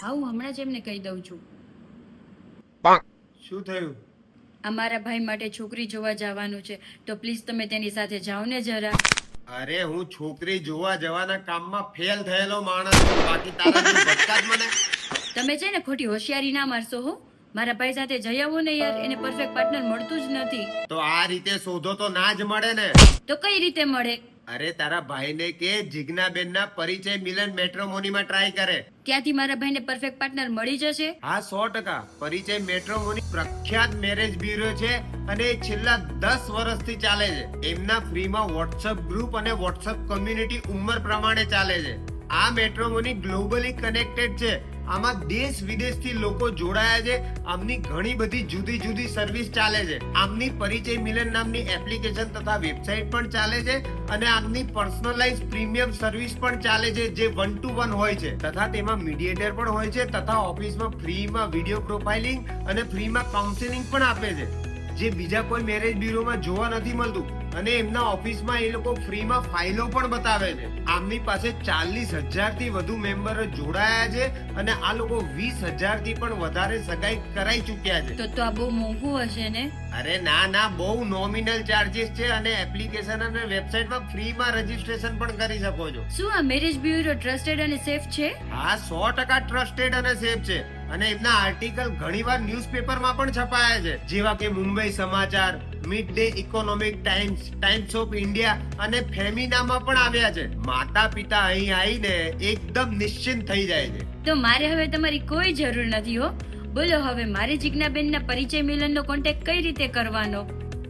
હા, હું હમણાં જ એમને કહી દઉં છું. શું થયું? અમારા ભાઈ માટે છોકરી જોવા જવાનું છે, તો પ્લીઝ તમે તેની સાથે જાઓ ને જરા. અરે હું છોકરી જોવા જવાના કામમાં ફેલ થયેલો માણસ છું, બાકી તારા જેવું ભટકાત મને. તમે છે ને ખોટી હોશિયારી ના મારશો હો. મારા ભાઈ સાથે જઈ આવો ને યાર, એને પરફેક્ટ પાર્ટનર મળતું જ નથી. તો આ રીતે શોધો તો ના જ મળે ને. તો કઈ રીતે મળે? અરે તારા ભાઈને કે જીજ્ઞાબેનના પરિચય મિલન મેટ્રોમોનીમાં ટ્રાય કરે. ત્યાંથી મારા ભાઈને પરફેક્ટ પાર્ટનર મળી જશે. હા 100%. પરિચય મેટ્રોમોની પ્રખ્યાત મેરેજ બ્યુરો છે અને એ છેલ્લા 10 વર્ષથી ચાલે છે. એમના ફ્રીમાં વોટ્સઅપ ગ્રુપ અને વોટ્સઅપ કમ્યુનિટી ઉંમર પ્રમાણે ચાલે છે. આ મેટ્રોમોની ગ્લોબલી કનેક્ટેડ છે. આમાં દેશ વિદેશથી લોકો જોડાયા છે. આમની ઘણી બધી જુદી જુદી સર્વિસ ચાલે છે. આમની પરિચય મિલન નામની એપ્લિકેશન તથા વેબસાઇટ પણ ચાલે છે અને આમની પર્સનલાઇઝ પ્રીમિયમ સર્વિસ પણ ચાલે છે, જે 1 to 1 હોય છે તથા તેમાં મીડિયેટર પણ હોય છે તથા ઓફિસમાં ફ્રીમાં વિડિયો પ્રોફાઇલિંગ અને ફ્રીમાં કાઉન્સેલિંગ પણ આપે છે, જે બીજા કોઈ મેરેજ બ્યુરોમાં જોવા નથી મળતું. અને એમના ઓફિસમાં એ લોકો ફ્રીમાં ફાઇલો પણ બતાવે છે. આમની પાસે 40,000 થી વધુ મેમ્બરો જોડાયા છે અને આ લોકો 20,000 થી પણ વધારે સગાઈ કરાઈ ચૂક્યા છે. તો આ બહુ મોંઘું હશે ને? અરે ના, બહુ નોમિનલ ચાર્જીસ છે અને એપ્લિકેશન અને વેબસાઇટમાં ફ્રીમાં રજીસ્ટ્રેશન પણ કરી શકો છો. શું આ મેરેજ બ્યુરો ટ્રસ્ટેડ અને સેફ છે? હા 100% ટ્રસ્ટેડ અને સેફ છે અને એમના આર્ટિકલ ઘણીવાર ન્યૂઝપેપરમાં પણ છપાયા છે, જેવા કે મુંબઈ સમાચાર, mid day economic times, times of India અને ફેમિનામાં પણ આવ્યા છે. માતા પિતા અહીં આવીને એકદમ નિશ્ચિંત થઈ જાય છે. તો મારે હવે તમારી કોઈ જરૂર નથી હો. બોલો હવે મારે જીજ્ઞાબેનના પરિચય મિલનનો કોન્ટેક્ટ કઈ રીતે કરવાનો?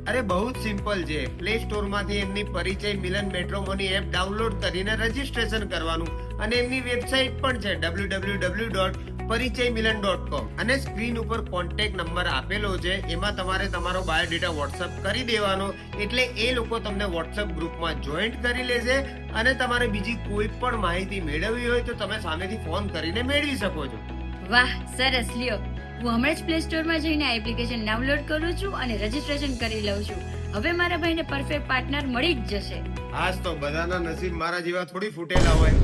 અરે બહુ જ સિમ્પલ છે. પ્લે સ્ટોર માંથી એમની પરિચય મિલન મેટ્રોમોની એપ ડાઉનલોડ કરીને રજીસ્ટ્રેશન કરવાનું અને એમની વેબસાઇટ પણ છે www.પરિચયમિલન.com અને સ્ક્રીન ઉપર કોન્ટેક્ટ નંબર આપેલો છે. એમાં તમારે તમારો બાયોડેટા વોટ્સઅપ કરી દેવાનો, એટલે એ લોકો તમને વોટ્સઅપ ગ્રુપમાં જોઈન્ટ કરી લેશે અને તમારે બીજી કોઈ પણ માહિતી મેળવવી હોય તો તમે સામેથી ફોન કરીને મેળવી શકો છો. વાહ, સરસ. લ્યો, હું હમણાં જ પ્લે સ્ટોરમાં જઈને આ એપ્લિકેશન ડાઉનલોડ કરું છું અને રજીસ્ટ્રેશન કરી લઉં છું. હવે મારા ભાઈને પરફેક્ટ પાર્ટનર મળી જ જશે. હાજ તો બધાના નસીબ મારા જેવા થોડી ફૂટેલા હોય.